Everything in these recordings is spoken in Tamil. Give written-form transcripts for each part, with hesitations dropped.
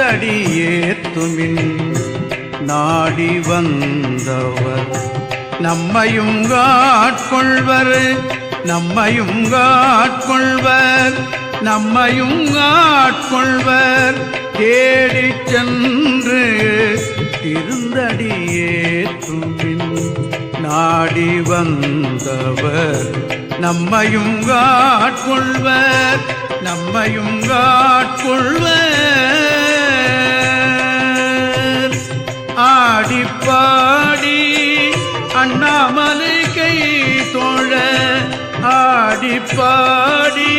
திருந்தடியேத்துமின் நாடி வந்தவர் நம்மையும் காட்கொள்வர் நம்மையும் காட்கொள்வர் நம்மையும் காட்கொள்வர் தேடிச் சென்று திருந்தடியேத்துமின் நாடி வந்தவர் நம்மையும் காட்கொள்வர் நம்மையும் காட்கொள்வர் ஆடிப்பாடி அண்ணாமலை கை தோழ ஆடிப்பாடி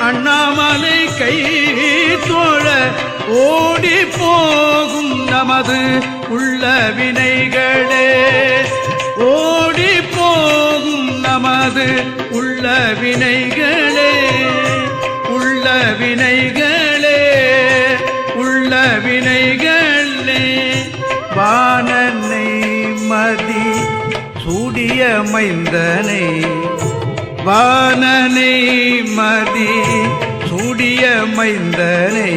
அண்ணாமலை கை தோழ ஓடி போகும் நமது உள்ள வினைகளே ஓடி போகும் நமது உள்ள வினைகளே உள்ள வினைகளே உள்ள வினைகளே வானனை மதி சூடிய மைந்தனை வானனை மதி சூடிய மைந்தனை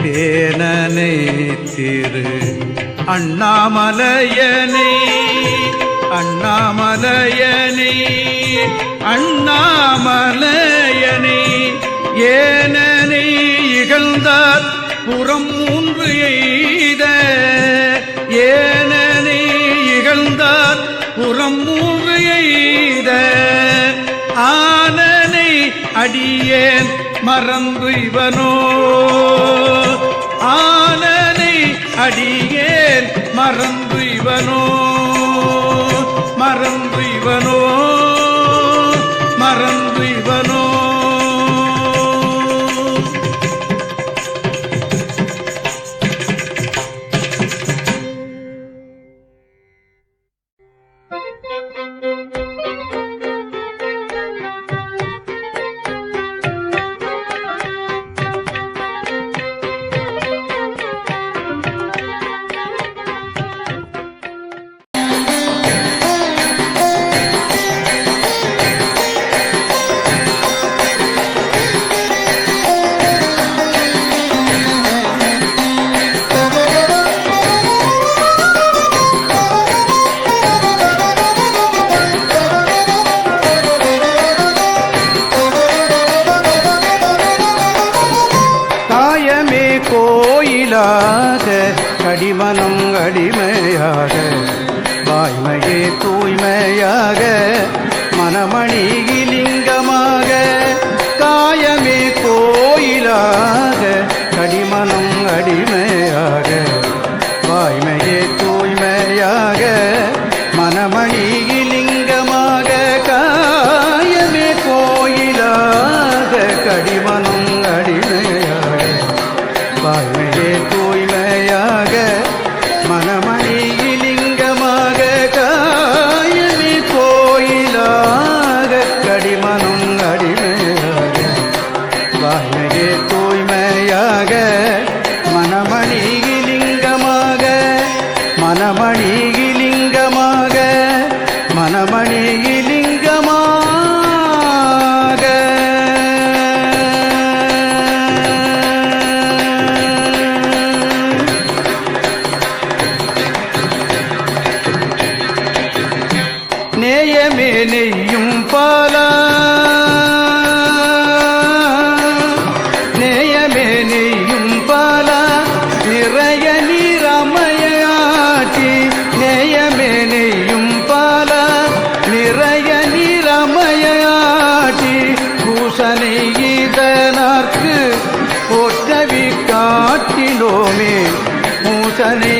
தேனனை திரு அண்ணாமலையனை அண்ணாமலையனை அண்ணாமலையனை ஏனனை இகழ்ந்தார் புறம் மூன்று எய்த ஏனனை இகழ்ந்தார் புறம் மூன்று எய்த ஆனனை அடியேன் மறந்து இவனோ ஆனனை அடியேன் மறந்து இவனோ மறந்து இவனோ மறந்து இவனோ கடிமனம் அடிமையாக வாய்மையே தூய்மையாக மனமணிகி லிங்கமாக காயமே கோயிலாக கடிமனம் அடிமையாக வாய்மையே தூய்மையாக மனமணிகி லிங்கமாக காயமே கோயிலாக கடிமனம் அடிமையாக வாய்மையே தூய்மையாக மனமணிகி லிங்கமாக காயமே கோயிலாக கடிமனம் அடிமையாக வாய்மையே தூய்மையாக மனமணிகி லிங்கமாக மனமணிகி லிங்கமாக மனமணிகி லிங்கமாக நேயமே நெய்யும் பாலா நேயமே நெய்யும் பாலா நிறைய நீரமையாட்டி நேயமே நெய்யும் பாலா நிறைய நீரமையாட்டி பூசனை இதனார்க்கு போற்றவி காட்டினோமே பூசனை